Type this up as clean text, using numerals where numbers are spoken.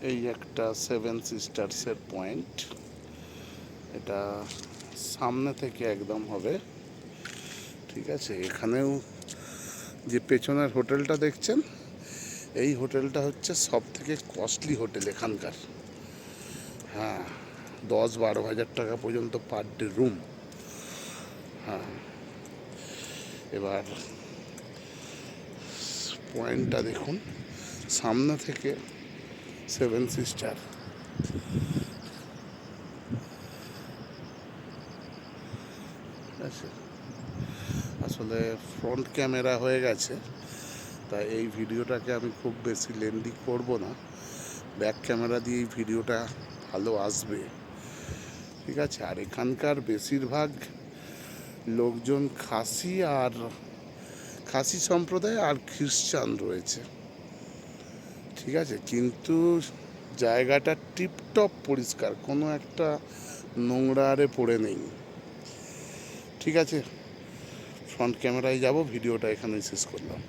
এই একটা seven সিস্টার্সের point. এটা সামনে থেকে একদম হবে, ঠিক আছে। এখানেও যে পেছনের হোটেলটা দেখছেন, এই হোটেলটা হচ্ছে সব থেকে কস্টলি হোটেল এখানকার। হ্যাঁ, 10-12 হাজার টাকা পর্যন্ত পার ডে রুম। হ্যাঁ, এবার পয়েন্টটা দেখুন, সামনে থেকে সেভেন সিস্টার। ঠিক আছে, আসলে ফ্রন্ট ক্যামেরা হয়ে গেছে, তাই এই ভিডিওটাকে আমি খুব বেশি লেন্দি করব না। ব্যাক ক্যামেরা দিয়ে এই ভিডিওটা ভালো আসবে, ঠিক আছে। আর এখানকার বেশিরভাগ লোকজন খাসি সম্প্রদায় আর খ্রিস্টান রয়েছে, ঠিক আছে। কিন্তু জায়গাটা টিপটপ পরিষ্কার, কোনো একটা নোংরা আরে পড়ে নেই, ঠিক আছে। ফ্রন্ট ক্যামেরায় যাব, ভিডিওটা এখানেই শেষ করলাম।